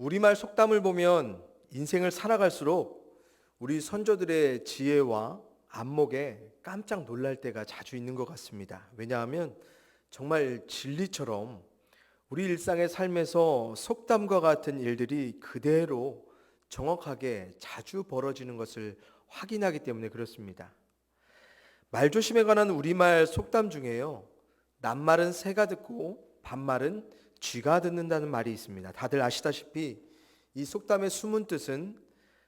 우리말 속담을 보면 인생을 살아갈수록 우리 선조들의 지혜와 안목에 깜짝 놀랄 때가 자주 있는 것 같습니다. 왜냐하면 정말 진리처럼 우리 일상의 삶에서 속담과 같은 일들이 그대로 정확하게 자주 벌어지는 것을 확인하기 때문에 그렇습니다. 말조심에 관한 우리말 속담 중에요, 낱말은 새가 듣고 반말은 쥐가 듣는다는 말이 있습니다. 다들 아시다시피 이 속담의 숨은 뜻은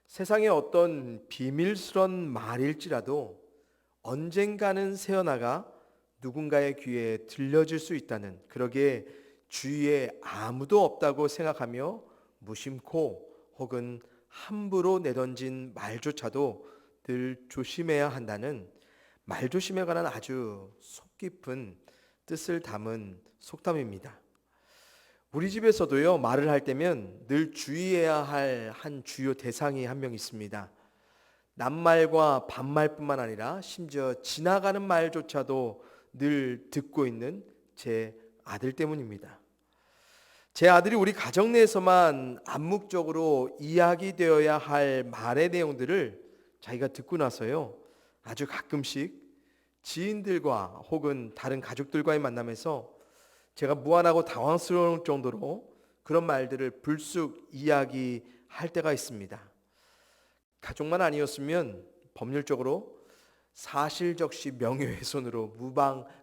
세상의 어떤 비밀스런 말일지라도 언젠가는 새어나가 누군가의 귀에 들려질 수 있다는, 그러기에 주위에 아무도 없다고 생각하며 무심코 혹은 함부로 내던진 말조차도 늘 조심해야 한다는 말조심에 관한 아주 속 깊은 뜻을 담은 속담입니다. 우리 집에서도요, 말을 할 때면 늘 주의해야 할 한 주요 대상이 한 명 있습니다. 낱말과 반말뿐만 아니라 심지어 지나가는 말조차도 늘 듣고 있는 제 아들 때문입니다. 제 아들이 우리 가정 내에서만 암묵적으로 이야기되어야 할 말의 내용들을 자기가 듣고 나서요, 아주 가끔씩 지인들과 혹은 다른 가족들과의 만남에서 제가 무안하고 당황스러울 정도로 그런 말들을 불쑥 이야기할 때가 있습니다. 가족만 아니었으면 법률적으로 사실적시 명예훼손으로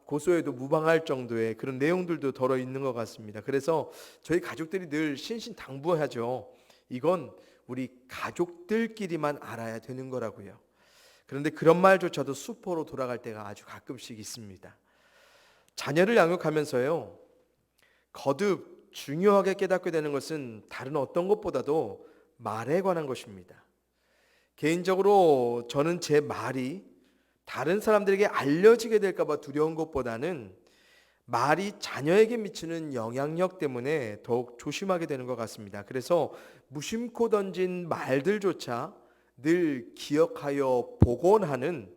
고소해도 무방할 정도의 그런 내용들도 덜어 있는 것 같습니다. 그래서 저희 가족들이 늘 신신당부하죠. 이건 우리 가족들끼리만 알아야 되는 거라고요. 그런데 그런 말조차도 수포로 돌아갈 때가 아주 가끔씩 있습니다. 자녀를 양육하면서요, 거듭 중요하게 깨닫게 되는 것은 다른 어떤 것보다도 말에 관한 것입니다. 개인적으로 저는 제 말이 다른 사람들에게 알려지게 될까 봐 두려운 것보다는 말이 자녀에게 미치는 영향력 때문에 더욱 조심하게 되는 것 같습니다. 그래서 무심코 던진 말들조차 늘 기억하여 복원하는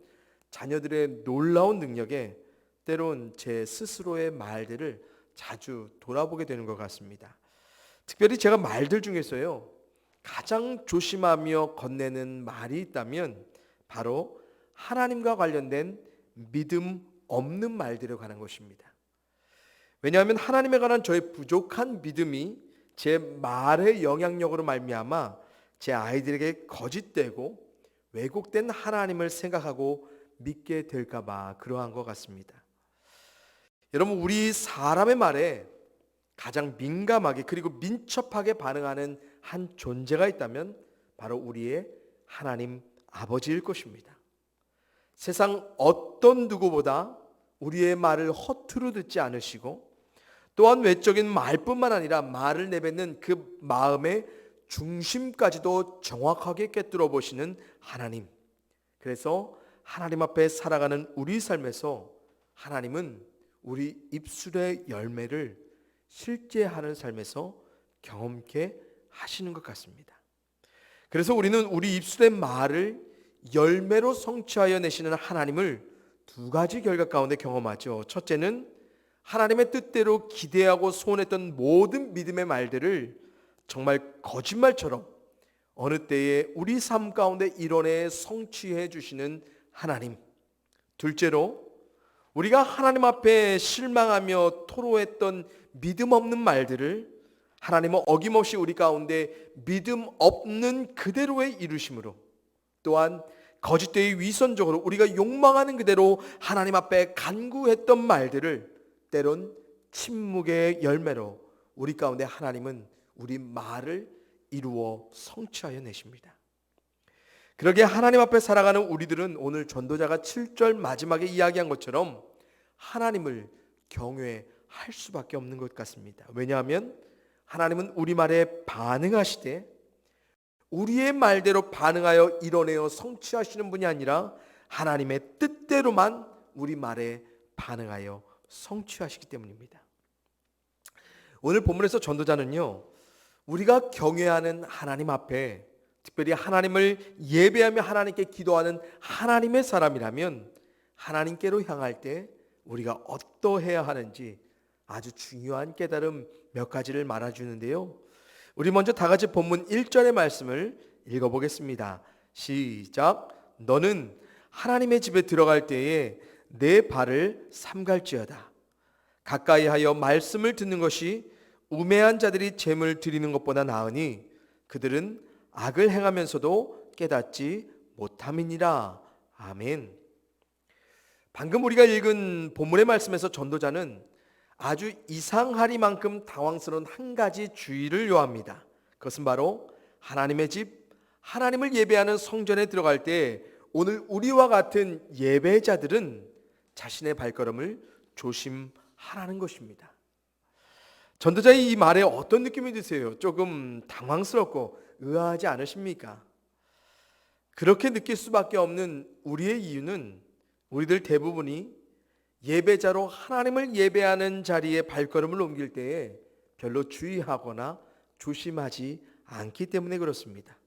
자녀들의 놀라운 능력에 때론 제 스스로의 말들을 자주 돌아보게 되는 것 같습니다. 특별히 제가 말들 중에서요, 가장 조심하며 건네는 말이 있다면 바로 하나님과 관련된 믿음 없는 말들에 관한 것입니다. 왜냐하면 하나님에 관한 저의 부족한 믿음이 제 말의 영향력으로 말미암아 제 아이들에게 거짓되고 왜곡된 하나님을 생각하고 믿게 될까 봐 그러한 것 같습니다. 여러분, 우리 사람의 말에 가장 민감하게 그리고 민첩하게 반응하는 한 존재가 있다면 바로 우리의 하나님 아버지일 것입니다. 세상 어떤 누구보다 우리의 말을 허투루 듣지 않으시고, 또한 외적인 말뿐만 아니라 말을 내뱉는 그 마음의 중심까지도 정확하게 꿰뚫어 보시는 하나님. 그래서 하나님 앞에 살아가는 우리 삶에서 하나님은 우리 입술의 열매를 실제하는 삶에서 경험케 하시는 것 같습니다. 그래서 우리는 우리 입술의 말을 열매로 성취하여 내시는 하나님을 두 가지 결과 가운데 경험하죠. 첫째는 하나님의 뜻대로 기대하고 소원했던 모든 믿음의 말들을 정말 거짓말처럼 어느 때에 우리 삶 가운데 이뤄내 성취해 주시는 하나님. 둘째로 우리가 하나님 앞에 실망하며 토로했던 믿음 없는 말들을 하나님은 어김없이 우리 가운데 믿음 없는 그대로의 이루심으로, 또한 거짓되이 위선적으로 우리가 욕망하는 그대로 하나님 앞에 간구했던 말들을 때론 침묵의 열매로 우리 가운데 하나님은 우리 말을 이루어 성취하여 내십니다. 그러기에 하나님 앞에 살아가는 우리들은 오늘 전도자가 7절 마지막에 이야기한 것처럼 하나님을 경외할 수밖에 없는 것 같습니다. 왜냐하면 하나님은 우리 말에 반응하시되 우리의 말대로 반응하여 이뤄내어 성취하시는 분이 아니라 하나님의 뜻대로만 우리 말에 반응하여 성취하시기 때문입니다. 오늘 본문에서 전도자는요, 우리가 경외하는 하나님 앞에, 특별히 하나님을 예배하며 하나님께 기도하는 하나님의 사람이라면 하나님께로 향할 때 우리가 어떠해야 하는지 아주 중요한 깨달음 몇 가지를 말해주는데요, 우리 먼저 다 같이 본문 1절의 말씀을 읽어보겠습니다. 시작. 너는 하나님의 집에 들어갈 때에 내 발을 삼갈지어다. 가까이 하여 말씀을 듣는 것이 우매한 자들이 재물 드리는 것보다 나으니 그들은 악을 행하면서도 깨닫지 못함이니라. 아멘. 방금 우리가 읽은 본문의 말씀에서 전도자는 아주 이상하리만큼 당황스러운 한 가지 주의를 요합니다. 그것은 바로 하나님의 집, 하나님을 예배하는 성전에 들어갈 때 오늘 우리와 같은 예배자들은 자신의 발걸음을 조심하라는 것입니다. 전도자의 이 말에 어떤 느낌이 드세요? 조금 당황스럽고 의아하지 않으십니까? 그렇게 느낄 수밖에 없는 우리의 이유는 우리들 대부분이 예배자로 하나님을 예배하는 자리에 발걸음을 옮길 때에 별로 주의하거나 조심하지 않기 때문에 그렇습니다.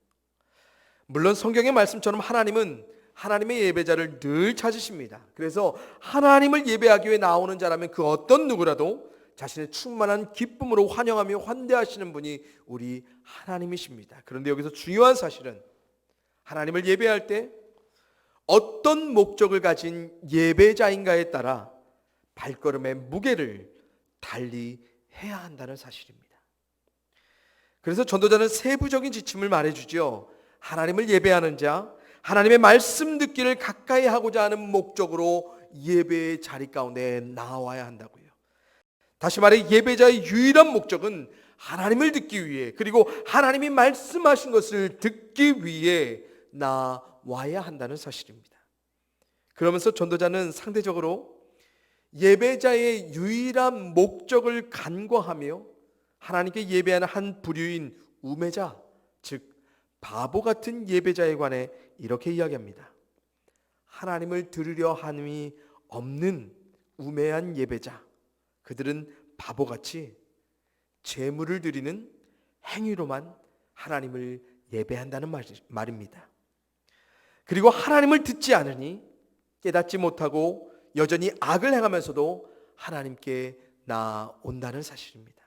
물론 성경의 말씀처럼 하나님은 하나님의 예배자를 늘 찾으십니다. 그래서 하나님을 예배하기 위해 나오는 자라면 그 어떤 누구라도 자신의 충만한 기쁨으로 환영하며 환대하시는 분이 우리 하나님이십니다. 그런데 여기서 중요한 사실은 하나님을 예배할 때 어떤 목적을 가진 예배자인가에 따라 발걸음의 무게를 달리 해야 한다는 사실입니다. 그래서 전도자는 세부적인 지침을 말해주죠. 하나님을 예배하는 자, 하나님의 말씀 듣기를 가까이 하고자 하는 목적으로 예배의 자리 가운데 나와야 한다고요. 다시 말해 예배자의 유일한 목적은 하나님을 듣기 위해, 그리고 하나님이 말씀하신 것을 듣기 위해 나와야 한다는 사실입니다. 그러면서 전도자는 상대적으로 예배자의 유일한 목적을 간과하며 하나님께 예배하는 한 부류인 우매자, 즉 바보 같은 예배자에 관해 이렇게 이야기합니다. 하나님을 들으려 함이 없는 우매한 예배자, 그들은 바보같이 제물을 드리는 행위로만 하나님을 예배한다는 말입니다. 그리고 하나님을 듣지 않으니 깨닫지 못하고 여전히 악을 행하면서도 하나님께 나온다는 사실입니다.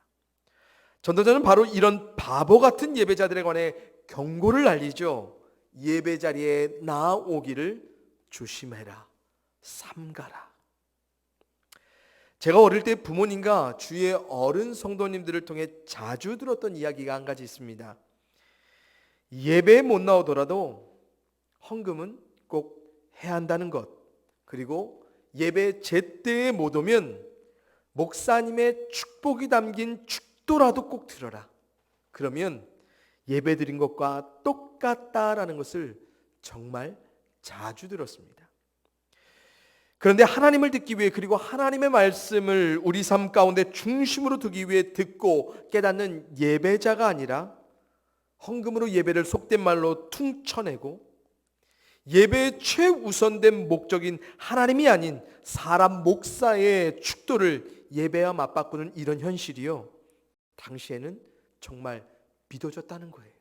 전도자는 바로 이런 바보 같은 예배자들에 관해 경고를 날리죠. 예배 자리에 나오기를 조심해라, 삼가라. 제가 어릴 때 부모님과 주위의 어른 성도님들을 통해 자주 들었던 이야기가 한 가지 있습니다. 예배에 못 나오더라도 헌금은 꼭 해야 한다는 것, 그리고 예배 제때에 못 오면 목사님의 축복이 담긴 축도라도 꼭 들어라. 그러면 예배 드린 것과 똑같다라는 것을 정말 자주 들었습니다. 그런데 하나님을 듣기 위해, 그리고 하나님의 말씀을 우리 삶 가운데 중심으로 두기 위해 듣고 깨닫는 예배자가 아니라 헌금으로 예배를 속된 말로 퉁쳐내고 예배의 최우선된 목적인 하나님이 아닌 사람 목사의 축도를 예배와 맞바꾸는 이런 현실이요, 당시에는 정말 믿어졌다는 거예요.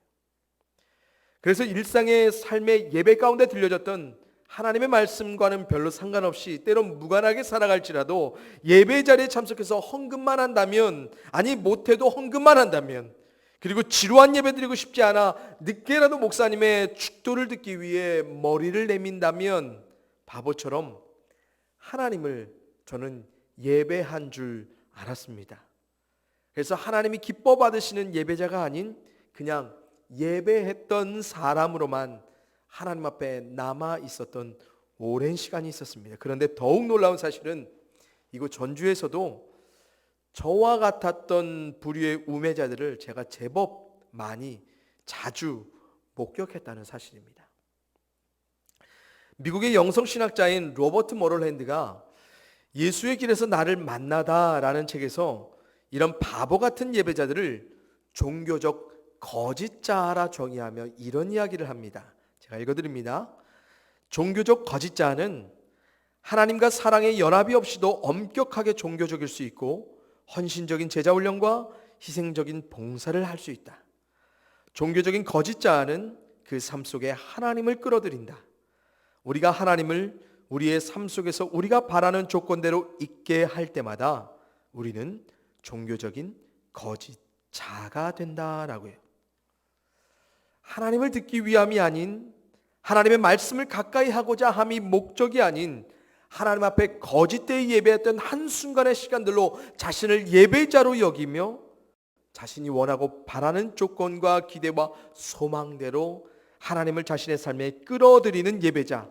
그래서 일상의 삶의 예배 가운데 들려졌던 하나님의 말씀과는 별로 상관없이 때론 무관하게 살아갈지라도 예배 자리에 참석해서 헌금만 한다면, 아니 못해도 헌금만 한다면, 그리고 지루한 예배 드리고 싶지 않아 늦게라도 목사님의 축도를 듣기 위해 머리를 내민다면 바보처럼 하나님을 저는 예배한 줄 알았습니다. 그래서 하나님이 기뻐 받으시는 예배자가 아닌 그냥 예배했던 사람으로만 하나님 앞에 남아 있었던 오랜 시간이 있었습니다. 그런데 더욱 놀라운 사실은 이곳 전주에서도 저와 같았던 부류의 우매자들을 제가 제법 많이 자주 목격했다는 사실입니다. 미국의 영성신학자인 로버트 모럴랜드가 예수의 길에서 나를 만나다라는 책에서 이런 바보 같은 예배자들을 종교적 거짓자라 정의하며 이런 이야기를 합니다. 제가 읽어드립니다. 종교적 거짓자는 하나님과 사랑의 연합이 없이도 엄격하게 종교적일 수 있고 헌신적인 제자 훈련과 희생적인 봉사를 할 수 있다. 종교적인 거짓자는 그 삶 속에 하나님을 끌어들인다. 우리가 하나님을 우리의 삶 속에서 우리가 바라는 조건대로 있게 할 때마다 우리는 종교적인 거짓 자가 된다라고요. 하나님을 듣기 위함이 아닌, 하나님의 말씀을 가까이 하고자 함이 목적이 아닌, 하나님 앞에 거짓되이 예배했던 한순간의 시간들로 자신을 예배자로 여기며 자신이 원하고 바라는 조건과 기대와 소망대로 하나님을 자신의 삶에 끌어들이는 예배자,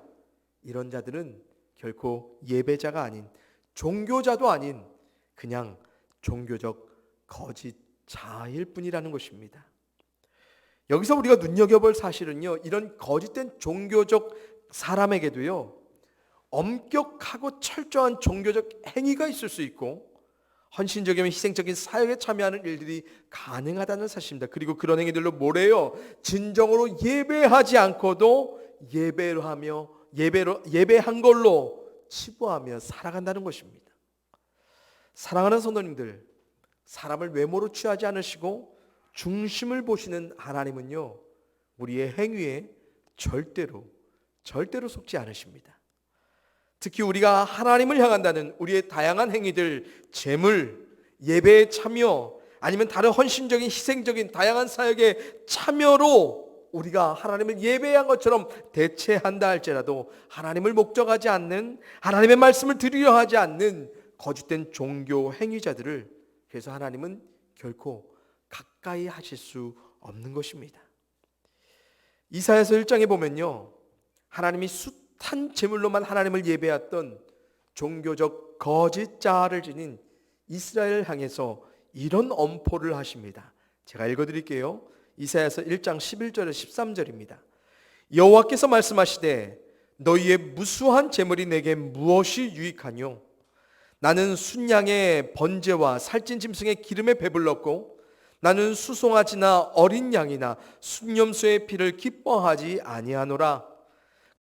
이런 자들은 결코 예배자가 아닌, 종교자도 아닌 그냥 종교적 거짓자일 뿐이라는 것입니다. 여기서 우리가 눈여겨볼 사실은요, 이런 거짓된 종교적 사람에게도요, 엄격하고 철저한 종교적 행위가 있을 수 있고 헌신적이면 희생적인 사역에 참여하는 일들이 가능하다는 사실입니다. 그리고 그런 행위들로 뭐래요? 진정으로 예배하지 않고도 예배로 하며 예배한 걸로 치부하며 살아간다는 것입니다. 사랑하는 성도님들, 사람을 외모로 취하지 않으시고 중심을 보시는 하나님은요, 우리의 행위에 절대로 속지 않으십니다. 특히 우리가 하나님을 향한다는 우리의 다양한 행위들, 재물, 예배에 참여, 아니면 다른 헌신적인 희생적인 다양한 사역에 참여로 우리가 하나님을 예배한 것처럼 대체한다 할지라도 하나님을 목적하지 않는, 하나님의 말씀을 들으려 하지 않는 거짓된 종교 행위자들을, 그래서 하나님은 결코 가까이 하실 수 없는 것입니다. 이사야서 1장에 보면요, 하나님이 숱한 제물로만 하나님을 예배했던 종교적 거짓자를 지닌 이스라엘을 향해서 이런 엄포를 하십니다. 제가 읽어드릴게요. 이사야서 1장 11절에 13절입니다. 여호와께서 말씀하시되 너희의 무수한 제물이 내게 무엇이 유익하뇨? 나는 순양의 번제와 살찐 짐승의 기름에 배불렀고 나는 수송아지나 어린 양이나 순염소의 피를 기뻐하지 아니하노라.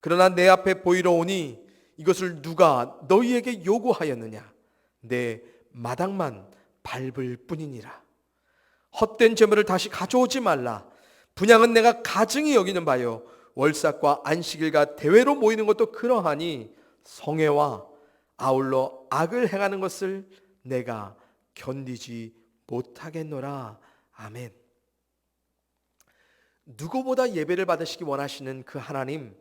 그러나 내 앞에 보이러 오니 이것을 누가 너희에게 요구하였느냐? 내 마당만 밟을 뿐이니라. 헛된 제물을 다시 가져오지 말라. 분향은 내가 가증히 여기는 바요, 월삭과 안식일과 대회로 모이는 것도 그러하니 성회와 아울러 악을 행하는 것을 내가 견디지 못하겠노라. 아멘. 누구보다 예배를 받으시기 원하시는 그 하나님,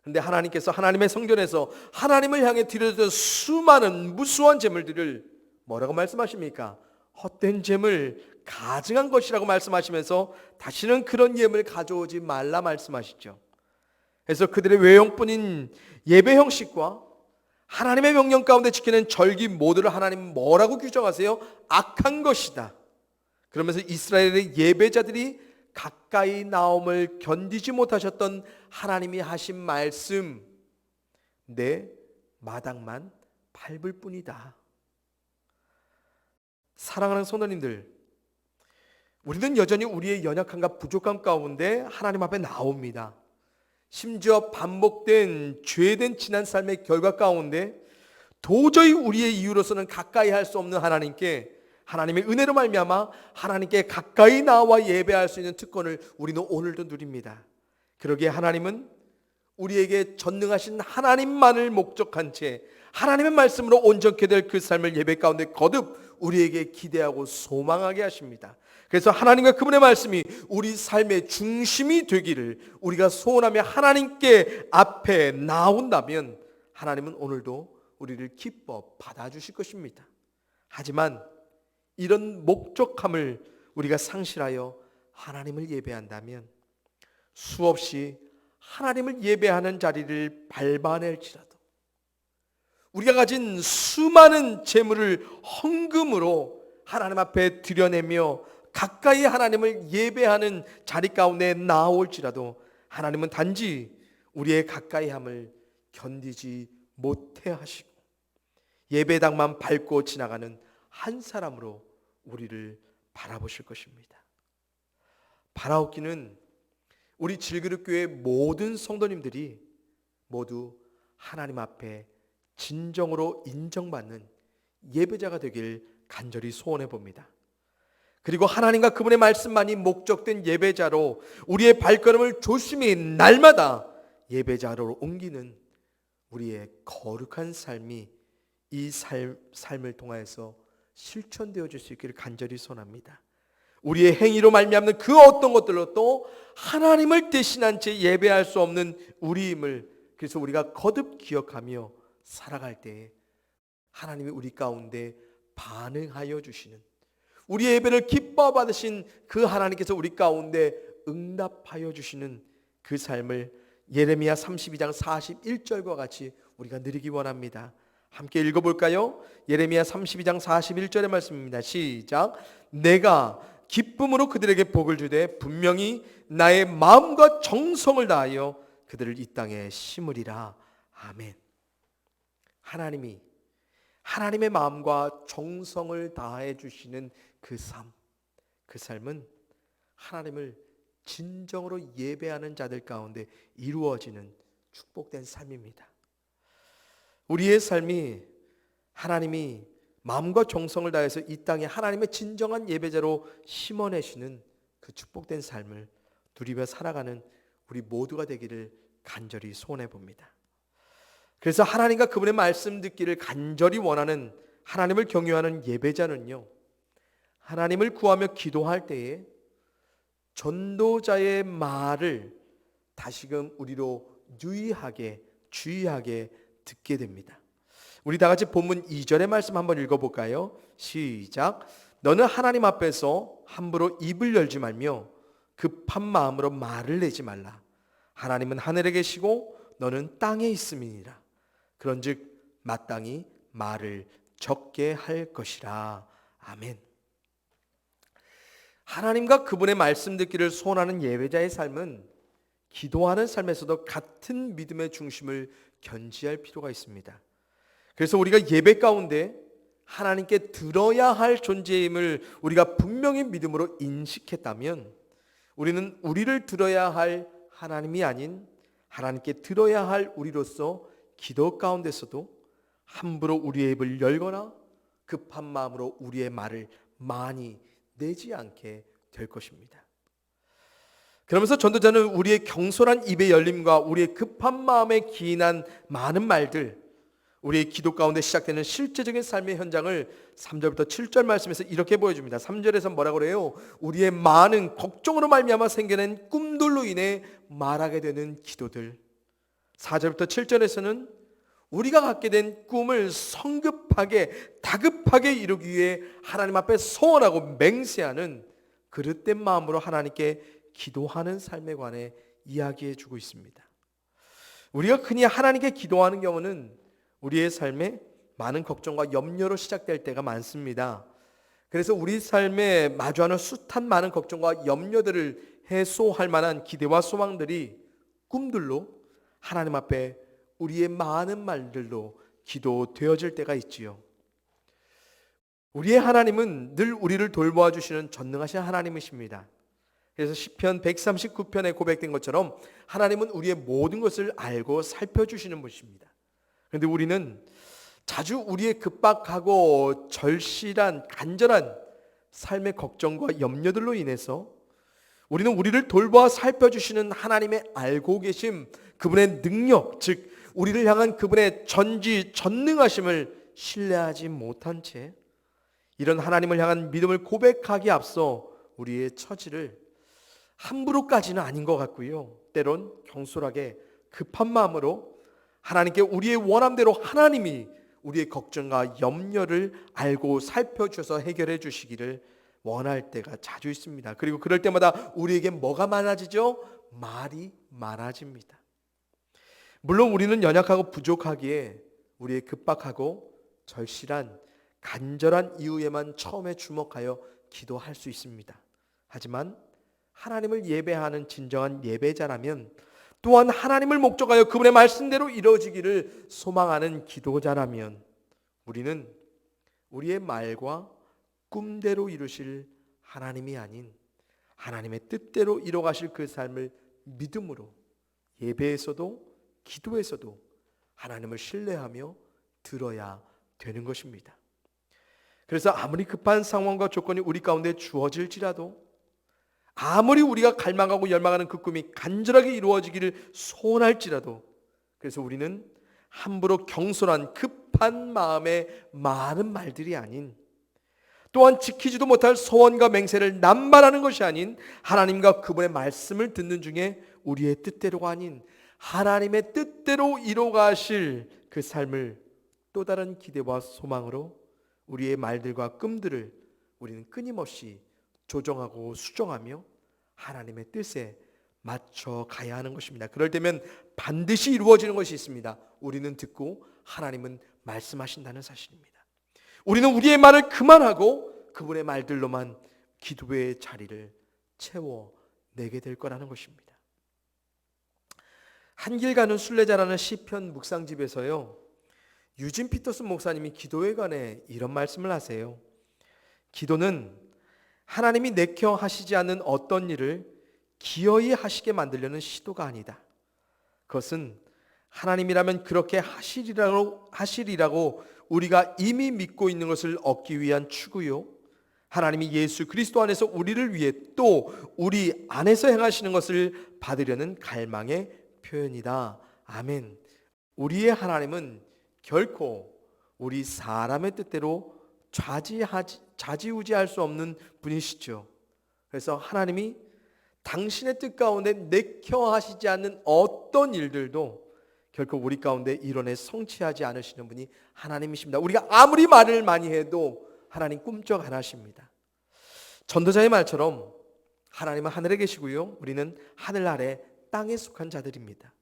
그런데 하나님께서 하나님의 성전에서 하나님을 향해 드려졌던 수많은 무수한 제물들을 뭐라고 말씀하십니까? 헛된 제물, 가증한 것이라고 말씀하시면서 다시는 그런 예물 가져오지 말라 말씀하시죠. 그래서 그들의 외형뿐인 예배 형식과 하나님의 명령 가운데 지키는 절기 모두를 하나님 뭐라고 규정하세요? 악한 것이다. 그러면서 이스라엘의 예배자들이 가까이 나옴을 견디지 못하셨던 하나님이 하신 말씀, 내 마당만 밟을 뿐이다. 사랑하는 성도님들, 우리는 여전히 우리의 연약함과 부족함 가운데 하나님 앞에 나옵니다. 심지어 반복된 죄된 지난 삶의 결과 가운데 도저히 우리의 이유로서는 가까이 할 수 없는 하나님께, 하나님의 은혜로 말미암아 하나님께 가까이 나와 예배할 수 있는 특권을 우리는 오늘도 누립니다. 그러기에 하나님은 우리에게 전능하신 하나님만을 목적한 채 하나님의 말씀으로 온전케 될 그 삶을 예배 가운데 거듭 우리에게 기대하고 소망하게 하십니다. 그래서 하나님과 그분의 말씀이 우리 삶의 중심이 되기를 우리가 소원하며 하나님께 앞에 나온다면 하나님은 오늘도 우리를 기뻐 받아주실 것입니다. 하지만 이런 목적함을 우리가 상실하여 하나님을 예배한다면 수없이 하나님을 예배하는 자리를 밟아낼지라도 우리가 가진 수많은 재물을 헌금으로 하나님 앞에 드려내며 가까이 하나님을 예배하는 자리 가운데 나올지라도 하나님은 단지 우리의 가까이함을 견디지 못해 하시고 예배당만 밟고 지나가는 한 사람으로 우리를 바라보실 것입니다. 바라옵기는 우리 질그릇교회 모든 성도님들이 모두 하나님 앞에 진정으로 인정받는 예배자가 되길 간절히 소원해 봅니다. 그리고 하나님과 그분의 말씀만이 목적된 예배자로 우리의 발걸음을 조심히 날마다 예배자로 옮기는 우리의 거룩한 삶이 이 삶을 통하여서 실천되어질 수 있기를 간절히 소원합니다. 우리의 행위로 말미암는 그 어떤 것들로 또 하나님을 대신한 채 예배할 수 없는 우리임을, 그래서 우리가 거듭 기억하며 살아갈 때에 하나님이 우리 가운데 반응하여 주시는, 우리의 예배를 기뻐 받으신 그 하나님께서 우리 가운데 응답하여 주시는 그 삶을 예레미야 32장 41절과 같이 우리가 누리기 원합니다. 함께 읽어볼까요? 예레미야 32장 41절의 말씀입니다. 시작. 내가 기쁨으로 그들에게 복을 주되 분명히 나의 마음과 정성을 다하여 그들을 이 땅에 심으리라. 아멘. 하나님이 하나님의 마음과 정성을 다해 주시는 그 삶, 그 삶은 하나님을 진정으로 예배하는 자들 가운데 이루어지는 축복된 삶입니다. 우리의 삶이 하나님이 마음과 정성을 다해서 이 땅에 하나님의 진정한 예배자로 심어내시는 그 축복된 삶을 누리며 살아가는 우리 모두가 되기를 간절히 소원해 봅니다. 그래서 하나님과 그분의 말씀 듣기를 간절히 원하는, 하나님을 경외하는 예배자는요, 하나님을 구하며 기도할 때에 전도자의 말을 다시금 우리로 유의하게, 주의하게 듣게 됩니다. 우리 다 같이 본문 2절의 말씀 한번 읽어볼까요? 시작. 너는 하나님 앞에서 함부로 입을 열지 말며 급한 마음으로 말을 내지 말라. 하나님은 하늘에 계시고 너는 땅에 있음이니라. 그런즉 마땅히 말을 적게 할 것이라. 아멘. 하나님과 그분의 말씀 듣기를 소원하는 예배자의 삶은 기도하는 삶에서도 같은 믿음의 중심을 견지할 필요가 있습니다. 그래서 우리가 예배 가운데 하나님께 들어야 할 존재임을 우리가 분명히 믿음으로 인식했다면, 우리는 우리를 들어야 할 하나님이 아닌 하나님께 들어야 할 우리로서 기도 가운데서도 함부로 우리의 입을 열거나 급한 마음으로 우리의 말을 많이 내지 않게 될 것입니다. 그러면서 전도자는 우리의 경솔한 입의 열림과 우리의 급한 마음에 기인한 많은 말들, 우리의 기도 가운데 시작되는 실제적인 삶의 현장을 3절부터 7절 말씀에서 이렇게 보여줍니다. 3절에서 뭐라고 그래요? 우리의 많은 걱정으로 말미암아 생겨낸 꿈들로 인해 말하게 되는 기도들. 4절부터 7절에서는 우리가 갖게 된 꿈을 성급하게 다급하게 이루기 위해 하나님 앞에 소원하고 맹세하는 그릇된 마음으로 하나님께 기도하는 삶에 관해 이야기해 주고 있습니다. 우리가 흔히 하나님께 기도하는 경우는 우리의 삶에 많은 걱정과 염려로 시작될 때가 많습니다. 그래서 우리 삶에 마주하는 숱한 많은 걱정과 염려들을 해소할 만한 기대와 소망들이 꿈들로 하나님 앞에 우리의 많은 말들로 기도되어질 때가 있지요. 우리의 하나님은 늘 우리를 돌보아 주시는 전능하신 하나님이십니다. 그래서 시편 139편에 고백된 것처럼 하나님은 우리의 모든 것을 알고 살펴주시는 분이십니다. 그런데 우리는 자주 우리의 급박하고 절실한 간절한 삶의 걱정과 염려들로 인해서 우리는 우리를 돌보아 살펴주시는 하나님의 알고 계심, 그분의 능력, 즉 우리를 향한 그분의 전능하심을 신뢰하지 못한 채 이런 하나님을 향한 믿음을 고백하기에 앞서 우리의 처지를 함부로까지는 아닌 것 같고요, 때론 경솔하게 급한 마음으로 하나님께 우리의 원함대로 하나님이 우리의 걱정과 염려를 알고 살펴주셔서 해결해 주시기를 원할 때가 자주 있습니다. 그리고 그럴 때마다 우리에게 뭐가 많아지죠? 말이 많아집니다. 물론 우리는 연약하고 부족하기에 우리의 급박하고 절실한 간절한 이유에만 처음에 주목하여 기도할 수 있습니다. 하지만 하나님을 예배하는 진정한 예배자라면, 또한 하나님을 목적하여 그분의 말씀대로 이루어지기를 소망하는 기도자라면, 우리는 우리의 말과 꿈대로 이루실 하나님이 아닌 하나님의 뜻대로 이루어가실 그 삶을 믿음으로 예배에서도 기도에서도 하나님을 신뢰하며 들어야 되는 것입니다. 그래서 아무리 급한 상황과 조건이 우리 가운데 주어질지라도, 아무리 우리가 갈망하고 열망하는 그 꿈이 간절하게 이루어지기를 소원할지라도, 그래서 우리는 함부로 경솔한 급한 마음에 많은 말들이 아닌 또한 지키지도 못할 소원과 맹세를 남발하는 것이 아닌 하나님과 그분의 말씀을 듣는 중에 우리의 뜻대로가 아닌 하나님의 뜻대로 이루어가실 그 삶을 또 다른 기대와 소망으로 우리의 말들과 끔들을 우리는 끊임없이 조정하고 수정하며 하나님의 뜻에 맞춰 가야 하는 것입니다. 그럴 때면 반드시 이루어지는 것이 있습니다. 우리는 듣고 하나님은 말씀하신다는 사실입니다. 우리는 우리의 말을 그만하고 그분의 말들로만 기도의 자리를 채워내게 될 거라는 것입니다. 한길 가는 순례자라는 시편 묵상집에서요, 유진 피터슨 목사님이 기도에 관해 이런 말씀을 하세요. 기도는 하나님이 내켜 하시지 않는 어떤 일을 기어이 하시게 만들려는 시도가 아니다. 그것은 하나님이라면 그렇게 하시리라고 우리가 이미 믿고 있는 것을 얻기 위한 추구요, 하나님이 예수 그리스도 안에서 우리를 위해 또 우리 안에서 행하시는 것을 받으려는 갈망의 표현이다. 아멘. 우리의 하나님은 결코 우리 사람의 뜻대로 좌지우지할 수 없는 분이시죠. 그래서 하나님이 당신의 뜻 가운데 내켜 하시지 않는 어떤 일들도 결코 우리 가운데 이뤄내 성취하지 않으시는 분이 하나님이십니다. 우리가 아무리 말을 많이 해도 하나님 꿈쩍 안 하십니다. 전도자의 말처럼 하나님은 하늘에 계시고요, 우리는 하늘 아래 땅에 속한 자들입니다.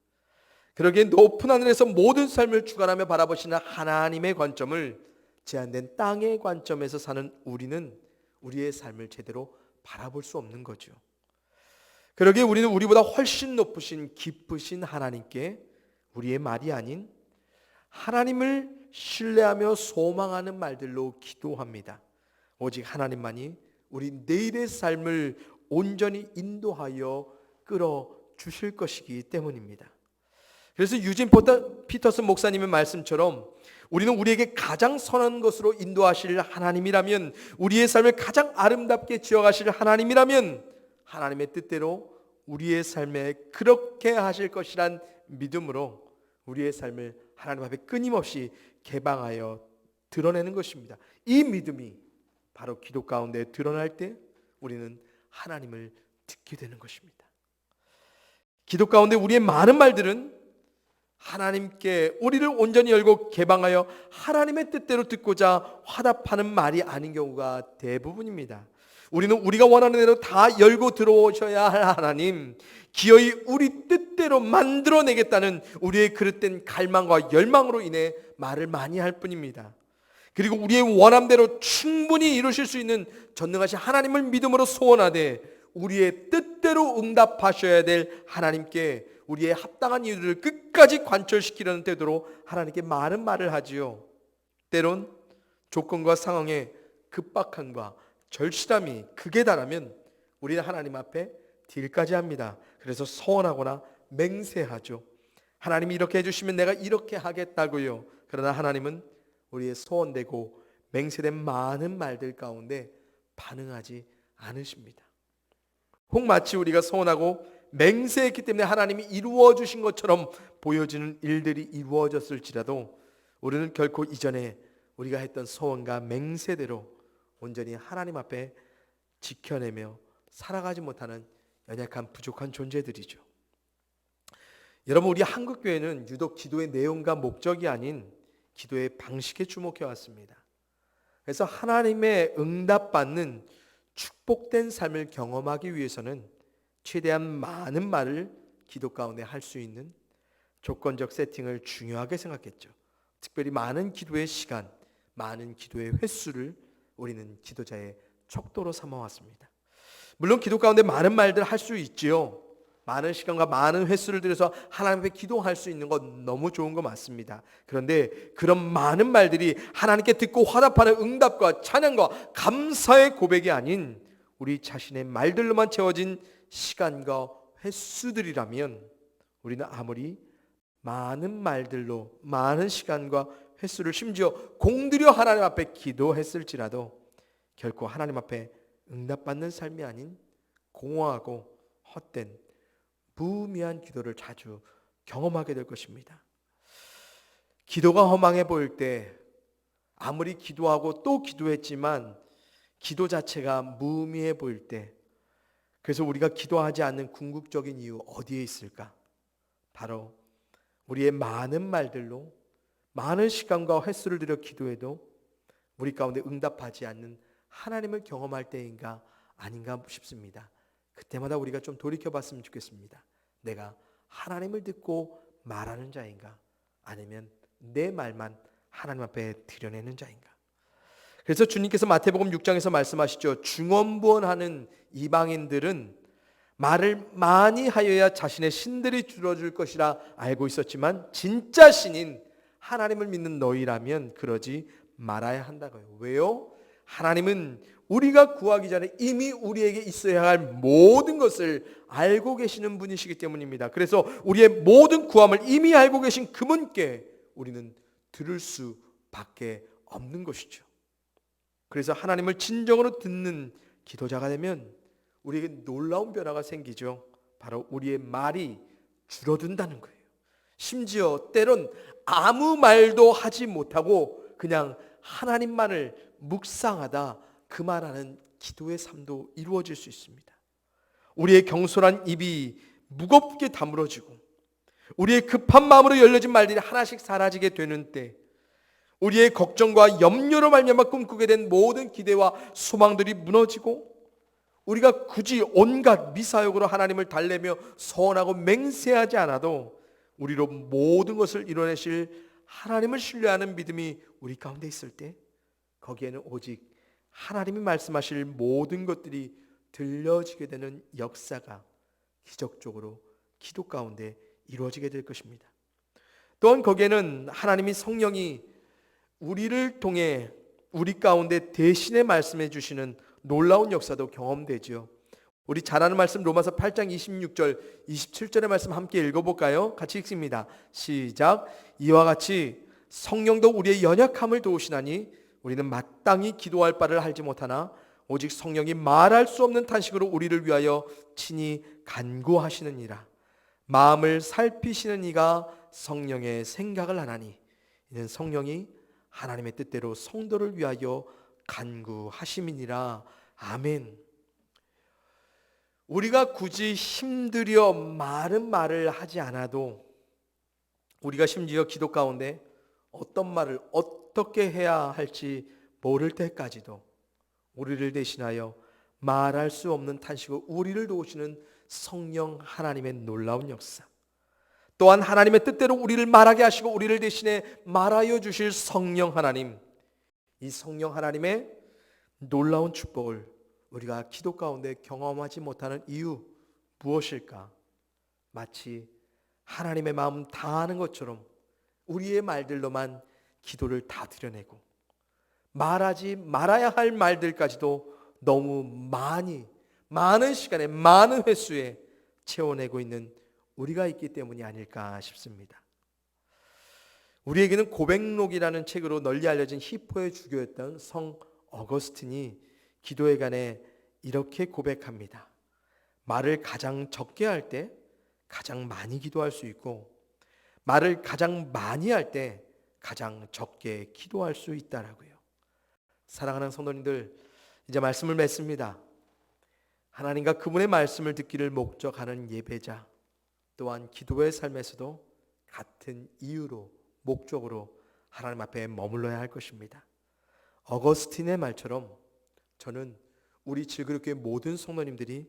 그러기에 높은 하늘에서 모든 삶을 주관하며 바라보시는 하나님의 관점을 제한된 땅의 관점에서 사는 우리는 우리의 삶을 제대로 바라볼 수 없는 거죠. 그러기에 우리는 우리보다 훨씬 높으신 깊으신 하나님께 우리의 말이 아닌 하나님을 신뢰하며 소망하는 말들로 기도합니다. 오직 하나님만이 우리 내일의 삶을 온전히 인도하여 끌어주실 것이기 때문입니다. 그래서 유진 피터슨 목사님의 말씀처럼 우리는 우리에게 가장 선한 것으로 인도하실 하나님이라면, 우리의 삶을 가장 아름답게 지어가실 하나님이라면 하나님의 뜻대로 우리의 삶에 그렇게 하실 것이란 믿음으로 우리의 삶을 하나님 앞에 끊임없이 개방하여 드러내는 것입니다. 이 믿음이 바로 기도 가운데 드러날 때 우리는 하나님을 듣게 되는 것입니다. 기도 가운데 우리의 많은 말들은 하나님께 우리를 온전히 열고 개방하여 하나님의 뜻대로 듣고자 화답하는 말이 아닌 경우가 대부분입니다. 우리는 우리가 원하는 대로 다 열고 들어오셔야 할 하나님, 기어이 우리 뜻대로 만들어내겠다는 우리의 그릇된 갈망과 열망으로 인해 말을 많이 할 뿐입니다. 그리고 우리의 원함대로 충분히 이루실 수 있는 전능하신 하나님을 믿음으로 소원하되 우리의 뜻대로 응답하셔야 될 하나님께 우리의 합당한 이유를 끝까지 관철시키려는 태도로 하나님께 많은 말을 하지요. 때론 조건과 상황의 급박함과 절실함이 극에 달하면 우리는 하나님 앞에 딜까지 합니다. 그래서 서원하거나 맹세하죠. 하나님이 이렇게 해주시면 내가 이렇게 하겠다고요. 그러나 하나님은 우리의 소원되고 맹세된 많은 말들 가운데 반응하지 않으십니다. 혹 마치 우리가 소원하고 맹세했기 때문에 하나님이 이루어 주신 것처럼 보여지는 일들이 이루어졌을지라도 우리는 결코 이전에 우리가 했던 소원과 맹세대로 온전히 하나님 앞에 지켜내며 살아가지 못하는 연약한 부족한 존재들이죠. 여러분, 우리 한국교회는 유독 기도의 내용과 목적이 아닌 기도의 방식에 주목해 왔습니다. 그래서 하나님의 응답받는 축복된 삶을 경험하기 위해서는 최대한 많은 말을 기도 가운데 할 수 있는 조건적 세팅을 중요하게 생각했죠. 특별히 많은 기도의 시간, 많은 기도의 횟수를 우리는 기도자의 척도로 삼아왔습니다. 물론 기도 가운데 많은 말들 할 수 있지요. 많은 시간과 많은 횟수를 들여서 하나님 앞에 기도할 수 있는 건 너무 좋은 거 맞습니다. 그런데 그런 많은 말들이 하나님께 듣고 화답하는 응답과 찬양과 감사의 고백이 아닌 우리 자신의 말들로만 채워진 시간과 횟수들이라면 우리는 아무리 많은 말들로 많은 시간과 횟수를 심지어 공들여 하나님 앞에 기도했을지라도 결코 하나님 앞에 응답받는 삶이 아닌 공허하고 헛된 무의미한 기도를 자주 경험하게 될 것입니다. 기도가 허망해 보일 때 아무리 기도하고 또 기도했지만 기도 자체가 무의미해 보일 때, 그래서 우리가 기도하지 않는 궁극적인 이유 어디에 있을까? 바로 우리의 많은 말들로 많은 시간과 횟수를 들여 기도해도 우리 가운데 응답하지 않는 하나님을 경험할 때인가 아닌가 싶습니다. 그때마다 우리가 좀 돌이켜봤으면 좋겠습니다. 내가 하나님을 듣고 말하는 자인가, 아니면 내 말만 하나님 앞에 드러내는 자인가? 그래서 주님께서 마태복음 6장에서 말씀하시죠. 중언부언하는 이방인들은 말을 많이 하여야 자신의 신들이 줄어들 것이라 알고 있었지만 진짜 신인 하나님을 믿는 너희라면 그러지 말아야 한다고요. 왜요? 하나님은 우리가 구하기 전에 이미 우리에게 있어야 할 모든 것을 알고 계시는 분이시기 때문입니다. 그래서 우리의 모든 구함을 이미 알고 계신 그분께 우리는 들을 수밖에 없는 것이죠. 그래서 하나님을 진정으로 듣는 기도자가 되면 우리에게 놀라운 변화가 생기죠. 바로 우리의 말이 줄어든다는 거예요. 심지어 때론 아무 말도 하지 못하고 그냥 하나님만을 묵상하다 그만하는 기도의 삶도 이루어질 수 있습니다. 우리의 경솔한 입이 무겁게 다물어지고 우리의 급한 마음으로 열려진 말들이 하나씩 사라지게 되는 때, 우리의 걱정과 염려로 말미암아 꿈꾸게 된 모든 기대와 소망들이 무너지고 우리가 굳이 온갖 미사역으로 하나님을 달래며 서원하고 맹세하지 않아도 우리로 모든 것을 이뤄내실 하나님을 신뢰하는 믿음이 우리 가운데 있을 때, 거기에는 오직 하나님이 말씀하실 모든 것들이 들려지게 되는 역사가 기적적으로 기도 가운데 이루어지게 될 것입니다. 또한 거기에는 하나님이 성령이 우리를 통해 우리 가운데 대신에 말씀해 주시는 놀라운 역사도 경험되죠. 우리 잘 아는 말씀 로마서 8장 26절 27절의 말씀 함께 읽어볼까요? 같이 읽습니다. 시작. 이와 같이 성령도 우리의 연약함을 도우시나니 우리는 마땅히 기도할 바를 알지 못하나 오직 성령이 말할 수 없는 탄식으로 우리를 위하여 친히 간구하시느니라. 마음을 살피시는 이가 성령의 생각을 하나니 이는 성령이 하나님의 뜻대로 성도를 위하여 간구하심이니라. 아멘. 우리가 굳이 힘들여 많은 말을 하지 않아도, 우리가 심지어 기도 가운데 어떤 말을 어떻게 해야 할지 모를 때까지도 우리를 대신하여 말할 수 없는 탄식으로 우리를 도우시는 성령 하나님의 놀라운 역사, 또한 하나님의 뜻대로 우리를 말하게 하시고 우리를 대신해 말하여 주실 성령 하나님, 이 성령 하나님의 놀라운 축복을 우리가 기도 가운데 경험하지 못하는 이유 무엇일까? 마치 하나님의 마음 다 아는 것처럼 우리의 말들로만 기도를 다 드러내고 말하지 말아야 할 말들까지도 너무 많은 시간에 많은 횟수에 채워내고 있는 우리가 있기 때문이 아닐까 싶습니다. 우리에게는 고백록이라는 책으로 널리 알려진 히포의 주교였던 성 어거스틴이 기도에 관해 이렇게 고백합니다. 말을 가장 적게 할 때 가장 많이 기도할 수 있고, 말을 가장 많이 할 때 가장 적게 기도할 수 있다라고요. 사랑하는 성도님들, 이제 말씀을 맺습니다. 하나님과 그분의 말씀을 듣기를 목적하는 예배자, 또한 기도의 삶에서도 같은 이유로 목적으로 하나님 앞에 머물러야 할 것입니다. 어거스틴의 말처럼 저는 우리 질그릇교회 모든 성도님들이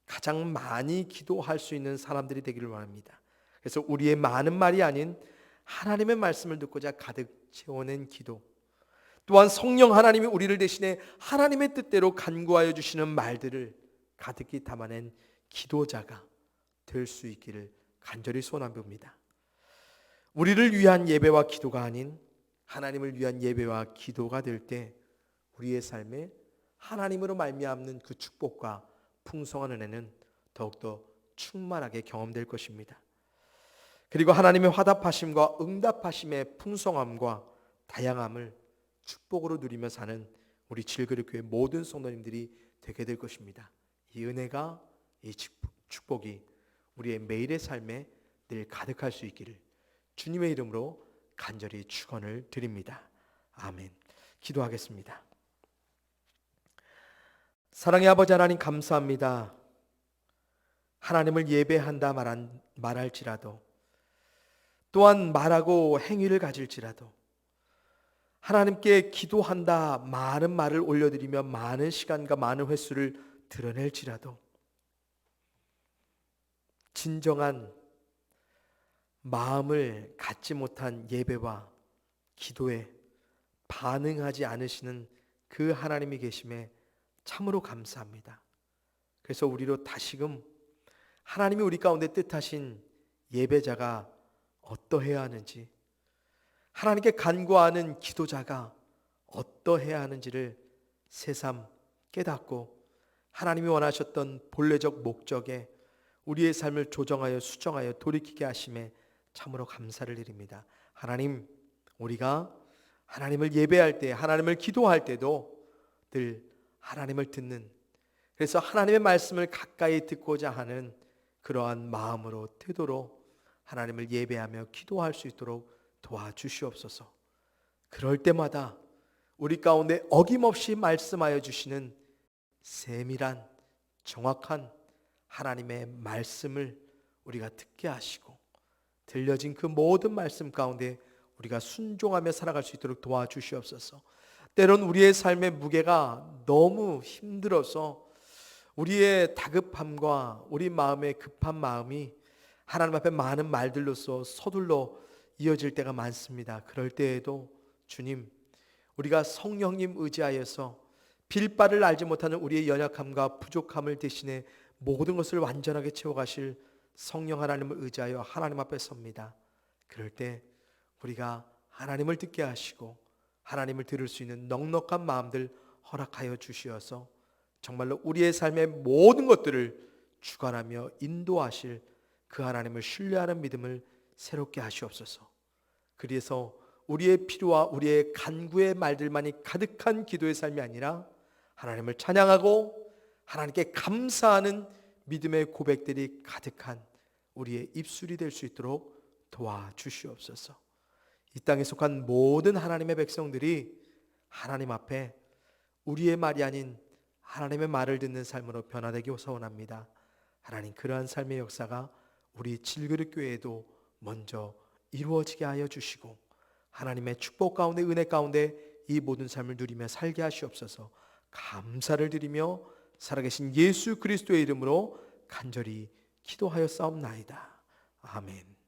가장 많이 기도할 수 있는 사람들이 되기를 원합니다. 그래서 우리의 많은 말이 아닌 하나님의 말씀을 듣고자 가득 채워낸 기도, 또한 성령 하나님이 우리를 대신해 하나님의 뜻대로 간구하여 주시는 말들을 가득히 담아낸 기도자가 될 수 있기를 간절히 소원합니다. 우리를 위한 예배와 기도가 아닌 하나님을 위한 예배와 기도가 될 때 우리의 삶에 하나님으로 말미암는 그 축복과 풍성한 은혜는 더욱더 충만하게 경험될 것입니다. 그리고 하나님의 화답하심과 응답하심의 풍성함과 다양함을 축복으로 누리며 사는 우리 질그릇교회 모든 성도님들이 되게 될 것입니다. 이 은혜가, 이 축복이 우리의 매일의 삶에 늘 가득할 수 있기를 주님의 이름으로 간절히 축원을 드립니다. 아멘. 기도하겠습니다. 사랑의 아버지 하나님 감사합니다. 하나님을 예배한다 말할지라도, 또한 말하고 행위를 가질지라도, 하나님께 기도한다 많은 말을 올려드리며 많은 시간과 많은 횟수를 드러낼지라도, 진정한 마음을 갖지 못한 예배와 기도에 반응하지 않으시는 그 하나님이 계심에 참으로 감사합니다. 그래서 우리로 다시금 하나님이 우리 가운데 뜻하신 예배자가 어떠해야 하는지, 하나님께 간구하는 기도자가 어떠해야 하는지를 새삼 깨닫고 하나님이 원하셨던 본래적 목적에 우리의 삶을 조정하여 수정하여 돌이키게 하심에 참으로 감사를 드립니다. 하나님, 우리가 하나님을 예배할 때, 하나님을 기도할 때도 늘 하나님을 듣는, 그래서 하나님의 말씀을 가까이 듣고자 하는 그러한 마음으로, 태도로 하나님을 예배하며 기도할 수 있도록 도와주시옵소서. 그럴 때마다 우리 가운데 어김없이 말씀하여 주시는 세밀한 정확한 하나님의 말씀을 우리가 듣게 하시고, 들려진 그 모든 말씀 가운데 우리가 순종하며 살아갈 수 있도록 도와주시옵소서. 때론 우리의 삶의 무게가 너무 힘들어서 우리의 다급함과 우리 마음의 급한 마음이 하나님 앞에 많은 말들로서 서둘러 이어질 때가 많습니다. 그럴 때에도 주님, 우리가 성령님 의지하여서 빌바를 알지 못하는 우리의 연약함과 부족함을 대신해 모든 것을 완전하게 채워가실 성령 하나님을 의지하여 하나님 앞에 섭니다. 그럴 때 우리가 하나님을 듣게 하시고 하나님을 들을 수 있는 넉넉한 마음들 허락하여 주시어서 정말로 우리의 삶의 모든 것들을 주관하며 인도하실 그 하나님을 신뢰하는 믿음을 새롭게 하시옵소서. 그래서 우리의 필요와 우리의 간구의 말들만이 가득한 기도의 삶이 아니라 하나님을 찬양하고 하나님께 감사하는 믿음의 고백들이 가득한 우리의 입술이 될 수 있도록 도와주시옵소서. 이 땅에 속한 모든 하나님의 백성들이 하나님 앞에 우리의 말이 아닌 하나님의 말을 듣는 삶으로 변화되기 소원합니다. 하나님, 그러한 삶의 역사가 우리 질그릇교회에도 먼저 이루어지게 하여 주시고 하나님의 축복 가운데, 은혜 가운데 이 모든 삶을 누리며 살게 하시옵소서. 감사를 드리며 살아계신 예수 그리스도의 이름으로 간절히 기도하여 싸움나이다. 아멘.